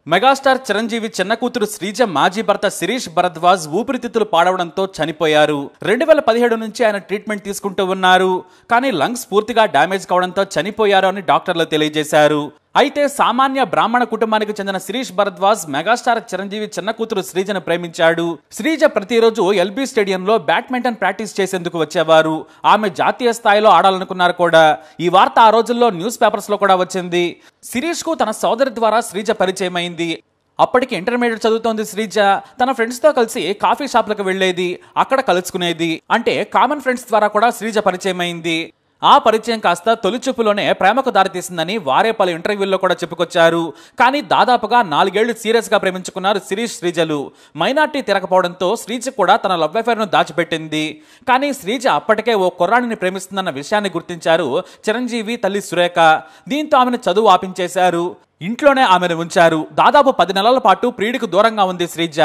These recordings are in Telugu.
మెగాస్టార్ చిరంజీవి చిన్న కూతురు శ్రీజ మాజీ భర్త శిరీష్ భరద్వాజ్ ఊపిరితిత్తులు పాడవడంతో చనిపోయారు. 2017 నుంచి ఆయన ట్రీట్మెంట్ తీసుకుంటూ ఉన్నారు. కానీ లంగ్స్ పూర్తిగా డ్యామేజ్ కావడంతో చనిపోయారు అని డాక్టర్లు తెలియజేశారు. అయితే సామాన్య బ్రాహ్మణ కుటుంబానికి చెందిన శిరీష్ భరద్వాజ్ మెగాస్టార్ చిరంజీవి చిన్న కూతురు శ్రీజను ప్రేమించాడు. శ్రీజ ప్రతిరోజు ఎల్బీ స్టేడియంలో బ్యాడ్మింటన్ ప్రాక్టీస్ చేసేందుకు వచ్చేవారు. ఆమె జాతీయ స్థాయిలో ఆడాలనుకున్నారు కూడా. ఈ వార్త ఆ రోజుల్లో న్యూస్ పేపర్స్ లో కూడా వచ్చింది. శిరీష్ కు తన సోదరి ద్వారా శ్రీజ పరిచయం అయింది. అప్పటికి ఇంటర్మీడియట్ చదువుతోంది శ్రీజ. తన ఫ్రెండ్స్ తో కలిసి కాఫీ షాప్లకు వెళ్లేది, అక్కడ కలుసుకునేది. అంటే కామన్ ఫ్రెండ్స్ ద్వారా కూడా శ్రీజ పరిచయం అయింది. ఆ పరిచయం కాస్త తొలిచూపులోనే ప్రేమకు దారితీసిందని వారే పలు ఇంటర్వ్యూల్లో కూడా చెప్పుకొచ్చారు. కానీ దాదాపుగా 4 ఏళ్లు సీరియస్ గా ప్రేమించుకున్నారు శిరీష్ శ్రీజలు. మైనార్టీ తిరగపోవడంతో శ్రీజ కూడా తన లవ్ అఫైర్ ను దాచిపెట్టింది. కానీ శ్రీజ అప్పటికే ఓ కుర్రాడిని ప్రేమిస్తుందన్న విషయాన్ని గుర్తించారు చిరంజీవి తల్లి సురేఖ. దీంతో ఆమెను చదువు ఆపించేశారు. ఇంట్లోనే ఆమెను ఉంచారు. దాదాపు 10 నెలల పాటు ప్రియుడికి దూరంగా ఉంది శ్రీజ.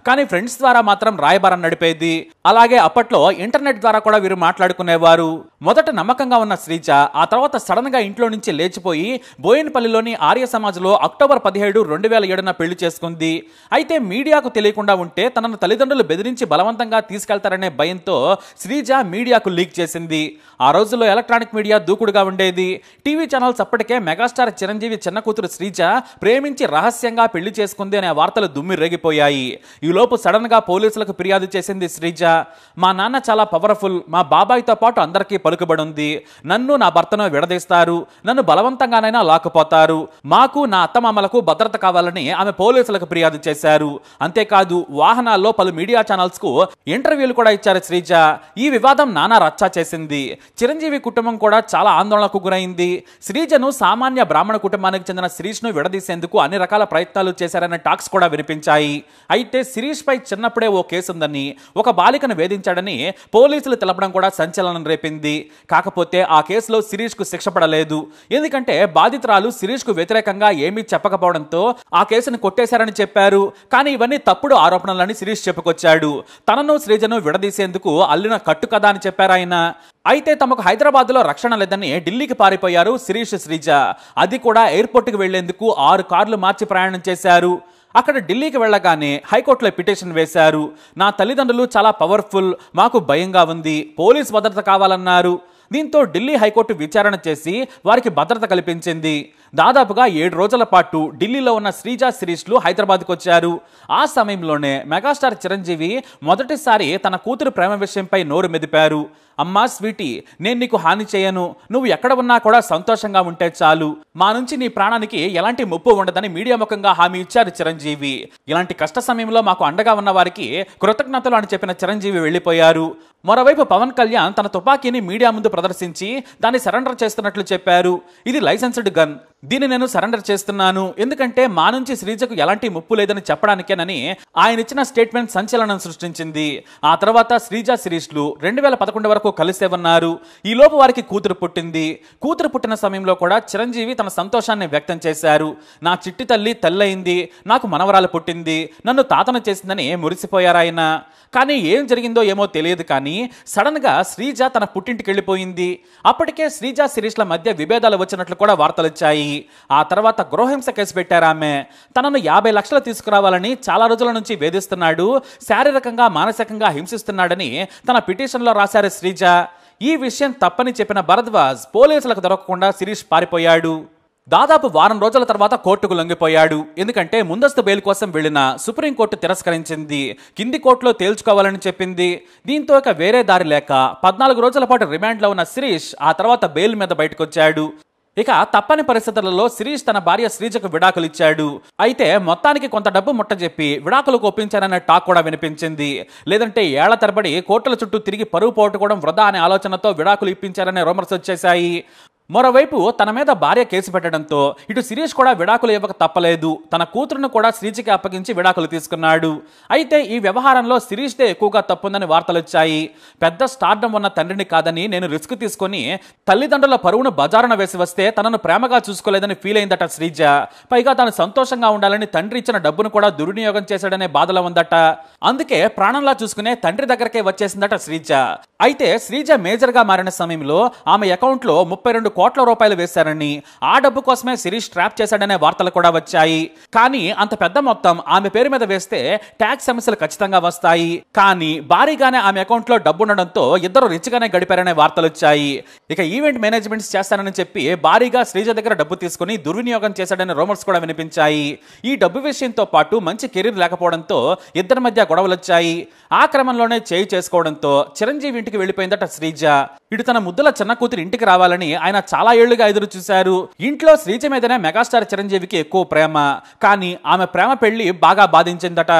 కానీ ఫ్రెండ్స్ ద్వారా మాత్రం రాయబారం నడిపేది. అలాగే అప్పట్లో ఇంటర్నెట్ ద్వారా కూడా వీరు మాట్లాడుకునేవారు. మొదట నమ్మకంగా ఉన్న శ్రీజ ఆ తర్వాత సడన్ గా ఇంట్లో నుంచి లేచిపోయి బోయినపల్లిలోని ఆర్య సమాజ్లో అక్టోబర్ 17, 2007న పెళ్లి చేసుకుంది. అయితే మీడియాకు తెలియకుండా ఉంటే తనను తల్లిదండ్రులు బెదిరించి బలవంతంగా తీసుకెళ్తారనే భయంతో శ్రీజ మీడియాకు లీక్ చేసింది. ఆ రోజుల్లో ఎలక్ట్రానిక్ మీడియా దూకుడుగా ఉండేది. టీవీ ఛానల్స్ అప్పటికే మెగాస్టార్ చిరంజీవి చిన్న కూతురు శ్రీజ ప్రేమించి రహస్యంగా పెళ్లి చేసుకుంది అనే వార్తలు దుమ్మి రేగిపోయాయి. ఈలోపు సడన్ గా పోలీసులకు ఫిర్యాదు చేసింది శ్రీజ. మా నాన్న చాలా పవర్ఫుల్, మా బాబాయ్తో పాటు అందరికీ పలుకుబడి ఉంది. నన్ను నా భర్తను విడదీస్తారు, నన్ను బలవంతంగానైనా లాక్కుపోతారు. మాకు నా అత్తమామలకు భద్రత కావాలని ఆమె పోలీసులకు ఫిర్యాదు చేశారు. అంతేకాదు వాహనాల్లో పలు మీడియా ఛానల్స్ కు ఇంటర్వ్యూలు కూడా ఇచ్చారు శ్రీజ. ఈ వివాదం నానా రచ్చా చేసింది. చిరంజీవి కుటుంబం కూడా చాలా ఆందోళనకు గురైంది. శ్రీజను సామాన్య బ్రాహ్మణ కుటుంబానికి చెందిన శిరీష్ ను విడదీసేందుకు అన్ని రకాల ప్రయత్నాలు చేశారనే టాక్స్ కూడా వినిపించాయి. అయితే శిరీష్ పై చిన్నప్పుడే ఓ కేసు ఉందని, ఒక బాలికను వేధించాడని పోలీసులు తెలపడం కూడా సంచలనం రేపింది. కాకపోతే ఆ కేసులో శిరీష్ కు శిక్ష పడలేదు. ఎందుకంటే బాధితురాలు శిరీష్ కు వ్యతిరేకంగా ఏమీ చెప్పకపోవడంతో ఆ కేసును కొట్టేశారని చెప్పారు. కానీ ఇవన్నీ తప్పుడు ఆరోపణలని శిరీష్ చెప్పుకొచ్చాడు. తనను శ్రీజను విడదీసేందుకు అల్లిన కట్టు కదా అని చెప్పారాయన. అయితే తమకు హైదరాబాద్ లో రక్షణ లేదని ఢిల్లీకి పారిపోయారు శిరీష్ శ్రీజ. అది కూడా ఎయిర్పోర్ట్కి వెళ్లేందుకు 6 కార్లు మార్చి ప్రయాణం చేశారు. అక్కడ ఢిల్లీకి వెళ్ళగానే హైకోర్టులో పిటిషన్ వేశారు. నా తల్లిదండ్రులు చాలా పవర్ఫుల్, మాకు భయంగా ఉంది, పోలీస్ భద్రత కావాలన్నారు. దీంతో ఢిల్లీ హైకోర్టు విచారణ చేసి వారికి భద్రత కల్పించింది. దాదాపుగా 7 రోజుల పాటు ఢిల్లీలో ఉన్న శ్రీజ శిరీష్లు హైదరాబాద్కు వచ్చారు. ఆ సమయంలోనే మెగాస్టార్ చిరంజీవి మొదటిసారి తన కూతురు ప్రేమ విషయంపై నోరు మెదిపారు. అమ్మా స్వీటీ, నేను నీకు హాని చేయను, నువ్వు ఎక్కడ ఉన్నా కూడా సంతోషంగా ఉంటే చాలు, మా నుంచి నీ ప్రాణానికి ఎలాంటి ముప్పు ఉండదని మీడియా ముఖంగా హామీ ఇచ్చారు చిరంజీవి. ఇలాంటి కష్ట సమయంలో మాకు అండగా ఉన్న వారికి కృతజ్ఞతలు అని చెప్పిన చిరంజీవి వెళ్లిపోయారు. మరోవైపు పవన్ కళ్యాణ్ తన తుపాకీని మీడియా ముందు ప్రదర్శించి దాన్ని సరెండర్ చేస్తున్నట్లు చెప్పారు. ఇది లైసెన్స్డ్ గన్, దీన్ని నేను సరెండర్ చేస్తున్నాను, ఎందుకంటే మా నుంచి శ్రీజకు ఎలాంటి ముప్పు లేదని చెప్పడానికేనని ఆయన ఇచ్చిన స్టేట్మెంట్ సంచలనం సృష్టించింది. ఆ తర్వాత శ్రీజ శిరీష్లు 2011 వరకు కలిసే ఉన్నారు. ఈ లోపు వారికి కూతురు పుట్టింది. కూతురు పుట్టిన సమయంలో కూడా చిరంజీవి తన సంతోషాన్ని వ్యక్తం చేశారు. నా చిట్టి తల్లి తల్లయింది, నాకు మనవరాలు పుట్టింది, నన్ను తాతను చేసిందని మురిసిపోయారాయన. కానీ ఏం జరిగిందో ఏమో తెలియదు. కానీ సడన్ గా శ్రీజ తన పుట్టింటికి వెళ్ళిపోయింది. అప్పటికే శ్రీజ శిరీష్ల మధ్య విభేదాలు వచ్చినట్లు కూడా వార్తలు వచ్చాయి. ఆ తర్వాత గృహహింస కేసు పెట్టారు ఆమె. తనను 50 లక్షలు తీసుకురావాలని చాలా రోజుల నుంచి వేధిస్తున్నాడు, శారీరకంగా మానసికంగా హింసిస్తున్నాడని తన పిటిషన్లో రాశారు శ్రీజ. ఈ విషయం తప్పని చెప్పిన భరద్వాజ్ పోలీసులకు దొరకకుండా శిరీష్ పారిపోయాడు. దాదాపు వారం రోజుల తర్వాత కోర్టుకు లొంగిపోయాడు. ఎందుకంటే ముందస్తు బెయిల్ కోసం వెళ్లిన సుప్రీంకోర్టు తిరస్కరించింది. కింది కోర్టులో తేల్చుకోవాలని చెప్పింది. దీంతో ఇక వేరే దారి లేక 14 రోజుల పాటు రిమాండ్లో ఉన్న శిరీష్ ఆ తర్వాత బెయిల్ మీద బయటకొచ్చాడు. ఇక తప్పని పరిస్థితులలో శిరీష్ తన భార్య శ్రీజకు విడాకులు ఇచ్చాడు. అయితే మొత్తానికి కొంత డబ్బు ముట్టజెప్పి విడాకులకు ఒప్పించారనే టాక్ కూడా వినిపించింది. లేదంటే ఏళ్ల తరబడి కోర్టుల చుట్టూ తిరిగి పరువు పోగొట్టుకోవడం వృధా అనే ఆలోచనతో విడాకులు ఇప్పించారనే రూమర్స్ వచ్చేశాయి. మరోవైపు తన మీద భార్య కేసు పెట్టడంతో ఇటు శిరీష్ కూడా విడాకులు ఇవ్వక తప్పలేదు. తన కూతురును కూడా శ్రీజకి అప్పగించి విడాకులు తీసుకున్నాడు. అయితే ఈ వ్యవహారంలో శిరీష్దే ఎక్కువగా తప్పుందని వార్తలు వచ్చాయి. పెద్ద స్టార్డమ్ ఉన్న తండ్రిని కాదని నేను రిస్క్ తీసుకొని తల్లిదండ్రుల పరువును బజారున వేసి వస్తే తనను ప్రేమగా చూసుకోలేదని ఫీల్ అయిందట శ్రీజ. పైగా తాను సంతోషంగా ఉండాలని తండ్రి ఇచ్చిన డబ్బును కూడా దుర్వినియోగం చేశాడనే బాధలో ఉందట. అందుకే ప్రాణంలా చూసుకునే తండ్రి దగ్గరకే వచ్చేసిందట శ్రీజ. అయితే శ్రీజ మేజర్ గా మారిన సమయంలో ఆమె అకౌంట్ లో 32 కోట్ల రూపాయలు వేశారని, ఆ డబ్బు కోసమే శిరీష్ ట్రాప్ చేశాడనే వార్తలు కూడా వచ్చాయి. కానీ అంత పెద్ద మొత్తం ఆమె పేరు మీద వేస్తే ట్యాక్స్ సమస్యలు ఖచ్చితంగా వస్తాయి. కానీ భారీగానే ఆమె అకౌంట్ లో డబ్బు ఉండడంతో ఇద్దరు రిచ్ గానే గడిపారనే వార్తలు వచ్చాయి. ఇక ఈవెంట్ మేనేజ్మెంట్స్ చేస్తానని చెప్పి భారీగా శ్రీజ దగ్గర డబ్బు తీసుకుని దుర్వినియోగం చేశాడనే రూమర్స్ కూడా వినిపించాయి. ఈ డబ్బు విషయంతో పాటు మంచి కెరీర్ లేకపోవడంతో ఇద్దరి మధ్య గొడవలు వచ్చాయి. ఆ క్రమంలోనే చేయి చేసుకోవడంతో చిరంజీవి ఇంటికి వెళ్లిపోయిందట శ్రీజ. ఇటు తన ముద్దుల చిన్న కూతురు ఇంటికి రావాలని ఆయన చాలా ఏళ్లుగా ఎదురు చూశారు. ఇంట్లో శ్రీజ మీదనే మెగాస్టార్ చిరంజీవికి ఎక్కువ ప్రేమ. కానీ ఆమె ప్రేమ పెళ్లి బాగా బాధించిందట.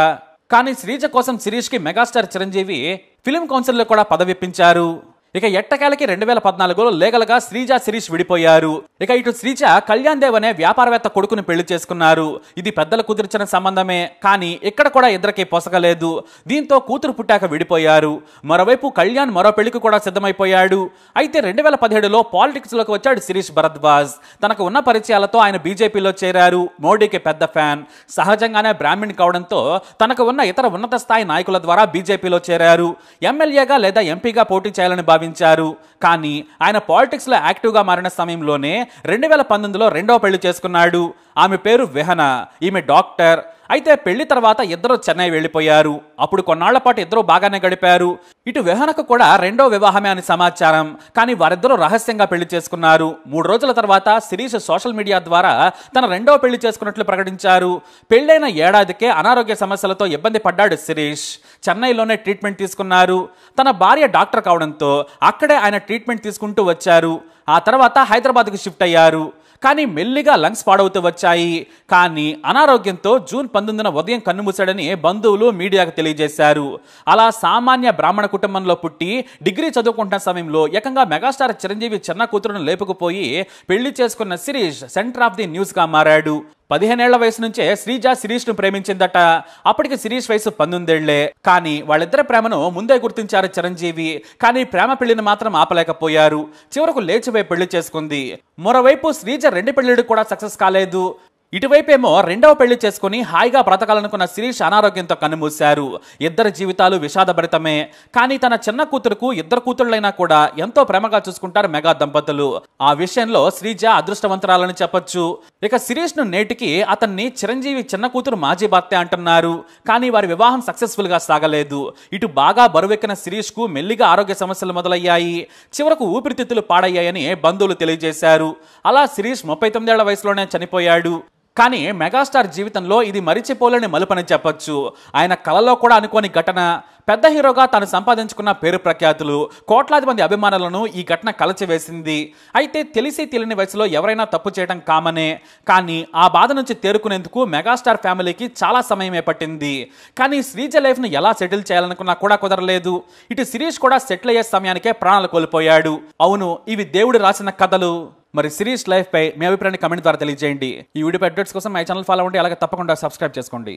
కానీ శ్రీజ కోసం శిరీష్ కి మెగాస్టార్ చిరంజీవి ఫిలిం కౌన్సిల్ లో కూడా పదవిప్పించారు. ఇక ఎట్టకేలకి 2014లో లీగల్ గా శ్రీజ శిరీష్ విడిపోయారు. ఇక ఇటు శ్రీజ కళ్యాణ్ దేవ్ అనే వ్యాపారవేత్త కొడుకుని పెళ్లి చేసుకున్నారు. ఇది పెద్దలు కుదిర్చిన సంబంధమే. కానీ ఇక్కడ కూడా ఇద్దరికి పొసగలేదు. దీంతో కూతురు పుట్టాక విడిపోయారు. మరోవైపు కళ్యాణ్ మరో పెళ్లికి కూడా సిద్ధమైపోయాడు. అయితే 2017లో పాలిటిక్స్ లోకి వచ్చాడు శిరీష్ భరద్వాజ్. తనకు ఉన్న పరిచయాలతో ఆయన బీజేపీలో చేరారు. మోడీకి పెద్ద ఫ్యాన్. సహజంగానే బ్రాహ్మణ్ కావడంతో తనకు ఉన్న ఇతర ఉన్నత స్థాయి నాయకుల ద్వారా బీజేపీలో చేరారు. ఎమ్మెల్యేగా లేదా ఎంపీగా పోటీ చేయాలని భావించారు. కానీ ఆయన పాలిటిక్స్ లో యాక్టివ్ గా మారిన సమయంలోనే 2019లో రెండవ పెళ్లి చేసుకున్నాడు. ఆమె పేరు విహన. ఈమె డాక్టర్. అయితే పెళ్లి తర్వాత ఇద్దరు చెన్నై వెళ్లిపోయారు. అప్పుడు కొన్నాళ్ల పాటు ఇద్దరు బాగానే గడిపారు. ఇటు విహనకు కూడా రెండో వివాహమే అని సమాచారం. కానీ వారిద్దరూ రహస్యంగా పెళ్లి చేసుకున్నారు. 3 రోజుల తర్వాత శిరీష్ సోషల్ మీడియా ద్వారా తన రెండో పెళ్లి చేసుకున్నట్లు ప్రకటించారు. పెళ్లైన ఏడాదికే అనారోగ్య సమస్యలతో ఇబ్బంది పడ్డాడు శిరీష్. చెన్నైలోనే ట్రీట్మెంట్ తీసుకున్నారు. తన భార్య డాక్టర్ కావడంతో అక్కడే ఆయన ట్రీట్మెంట్ తీసుకుంటూ వచ్చారు. ఆ తర్వాత హైదరాబాద్కు షిఫ్ట్ అయ్యారు. కానీ మెల్లిగా లంగ్స్ పాడవుతూ వచ్చాయి. కానీ అనారోగ్యంతో జూన్ 19న ఉదయం కన్నుమూశాడని బంధువులు మీడియాకు తెలియజేశారు. అలా సామాన్య బ్రాహ్మణ కుటుంబంలో పుట్టి డిగ్రీ చదువుకుంటున్న సమయంలో ఏకంగా మెగాస్టార్ చిరంజీవి చిన్న కూతురును లేపుకుపోయి పెళ్లి చేసుకున్న Shirish centre of the news గా మారాడు. 15 ఏళ్ల వయసు నుంచే శ్రీజ శిరీష్ ను ప్రేమించిందట. అప్పటికి శిరీష్ వయసు 19 ఏళ్లే. కానీ వాళ్ళిద్దరి ప్రేమను ముందే గుర్తించారు చిరంజీవి. కానీ ప్రేమ పెళ్లిని మాత్రం ఆపలేకపోయారు. చివరకు లేచిపోయి పెళ్లి చేసుకుంది. మరోవైపు శ్రీజ రెండు పెళ్లిళ్ళు కూడా సక్సెస్ కాలేదు. ఇటువైపేమో రెండవ పెళ్లి చేసుకుని హాయిగా బ్రతకాలనుకున్న శిరీష్ అనారోగ్యంతో కన్నుమూశారు. ఇద్దరి జీవితాలు విషాదభరితమే. కానీ తన చిన్న కూతురుకు ఇద్దరు కూతుళ్ళైనా కూడా ఎంతో ప్రేమగా చూసుకుంటారు మెగా దంపతులు. ఆ విషయంలో శ్రీజ అదృష్టవంతురాలని చెప్పొచ్చు. ఇక శిరీష్ ను నేటికి అతన్ని చిరంజీవి చిన్న కూతురు మాజీ భర్తే అంటున్నారు. కానీ వారి వివాహం సక్సెస్ఫుల్ గా సాగలేదు. ఇటు బాగా బరువెక్కిన శిరీష్ కు మెల్లిగా ఆరోగ్య సమస్యలు మొదలయ్యాయి. చివరకు ఊపిరితిత్తులు పాడయ్యాయని బంధువులు తెలియజేశారు. అలా శిరీష్ 39 ఏళ్ల వయసులోనే చనిపోయాడు. కానీ మెగాస్టార్ జీవితంలో ఇది మరిచిపోలేని మలుపని చెప్పొచ్చు. ఆయన కలలో కూడా అనుకోని ఘటన. పెద్ద హీరోగా తాను సంపాదించుకున్న పేరు ప్రఖ్యాతులు, కోట్లాది మంది అభిమానులను ఈ ఘటన కలచివేసింది. అయితే తెలిసి తెలియని వయసులో ఎవరైనా తప్పు చేయడం కామనే. కానీ ఆ బాధ నుంచి తేరుకునేందుకు మెగాస్టార్ ఫ్యామిలీకి చాలా సమయమే పట్టింది. కానీ శ్రీజ లైఫ్ ను ఎలా సెటిల్ చేయాలనుకున్నా కూడా కుదరలేదు. ఇటు శిరీష్ కూడా సెటిల్ అయ్యే సమయానికే ప్రాణాలు కోల్పోయాడు. అవును, ఇవి దేవుడు రాసిన కథలు. మరి శిరీష్ లైఫ్ పై మీ అభిప్రాయాన్ని కమెంట్ ద్వారా తెలియజేయండి. ఈ వీడియో అప్డేట్స్ కోసం మై ఛానల్ ఫాలో అవ్వండి. అలాగే తప్పకుండా సబ్స్క్రైబ్ చేసుకోండి.